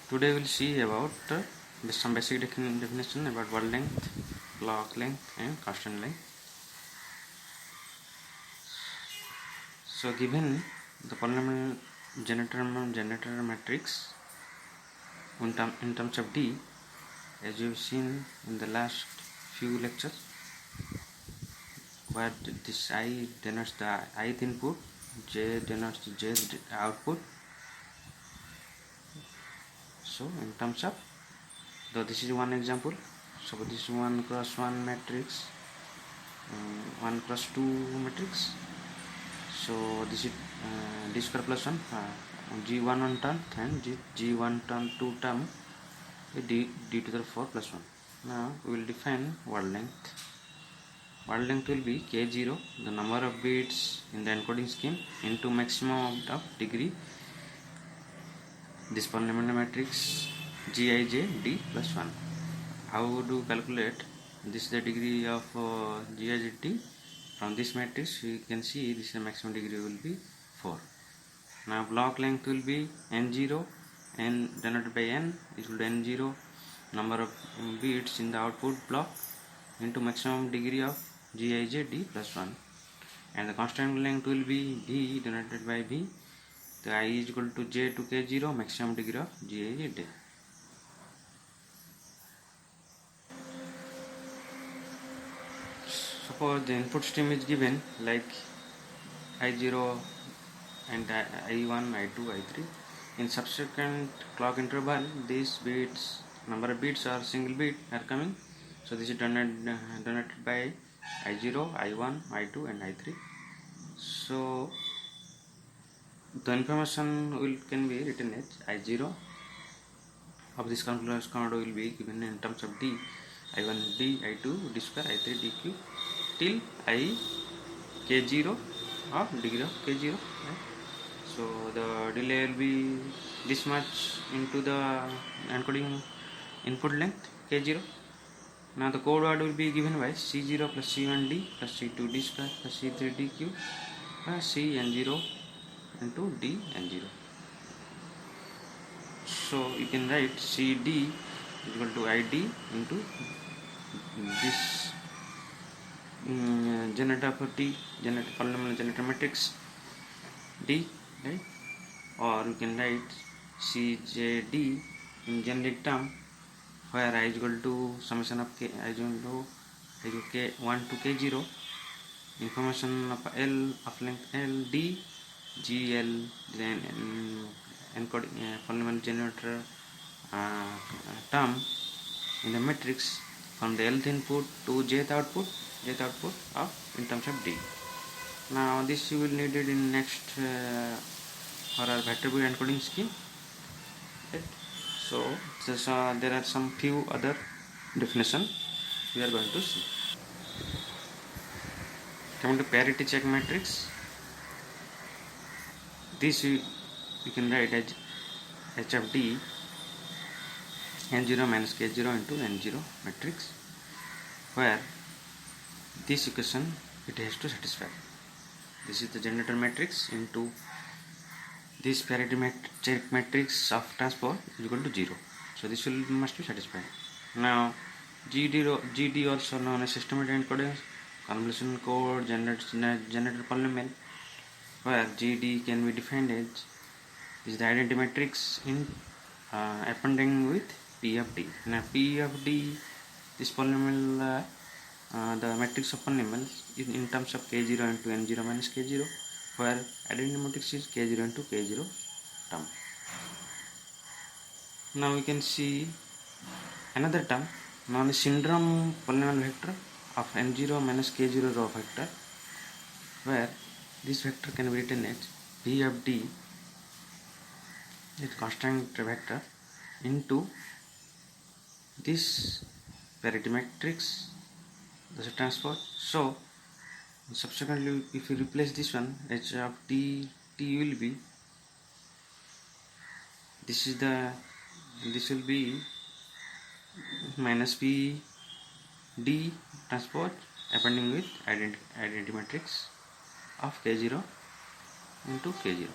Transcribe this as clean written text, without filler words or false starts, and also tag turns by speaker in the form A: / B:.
A: Today we will see about some basic definition about word length, block length and constant length. So given the polynomial generator matrix in terms of D, as you have seen in the last few lectures, where this I denotes the ith input, J denotes the jth output. So in terms of, though this is one example, so this is 1 cross 1 matrix, 1 cross 2 matrix. So this is d square plus 1, g1 on term and g1 term 2 term d to the 4 plus 1. Now we will define word length. Word length will be k0, the number of bits in the encoding scheme, into maximum of degree this polynomial matrix gij d plus 1. How do you calculate this is the degree of gij d? From this matrix we can see this is the maximum degree will be 4. Now block length will be n0, n denoted by n is equal to n0 number of bits in the output block into maximum degree of gij d plus 1, and the constant length will be v denoted by v. The I is equal to j to k0 maximum degree of gij d. Suppose the input stream is given like I0 and I1, I2, I3. In subsequent clock interval, these bits, number of bits or single bit are coming. So this is denoted by I0, I1, I2 and I3. So the information can be written as I0 of this calculus code will be given in terms of d, I1 d, I2 d square, I3 dq till I k0 of degree of k0. Right? So the delay will be this much into the encoding input length k0. Now the code word will be given by c0 plus c1d plus c2 d square plus c3 dq plus c n0 into d n0. So you can write cd is equal to id into this generator polynomial generator matrix d, right? Or you can write cjd in generic term, where I is equal to summation of k, I is equal to k1 to k0, information of L of length L d gl, then encoding polynomial generator term in the matrix from the lth input to jth output of in terms of d. Now this you will need it in next for our vector bit encoding scheme. Right? So there are some few other definition we are going to see. Coming to parity check matrix, this you can write as h of d n0 minus k0 into n0 matrix, where this equation it has to satisfy. This is the generator matrix into this parity check matrix of transpose is equal to 0. So this must be satisfied. Now GD also known as systematic encoding convolution code generator polynomial, where GD can be defined as is the identity matrix in appending with P of D. Now P of D, this polynomial the matrix of polynomials in terms of k0 into n0 minus k0, where identity matrix is k0 into k0 term. Now we can see another term known as syndrome polynomial vector of n0 minus k0 row vector, where this vector can be written as P of D is constant vector into this parity matrix, the transpose. So subsequently if you replace this one, h of t will be this will be minus p d transpose appending with identity matrix of k0 into k0.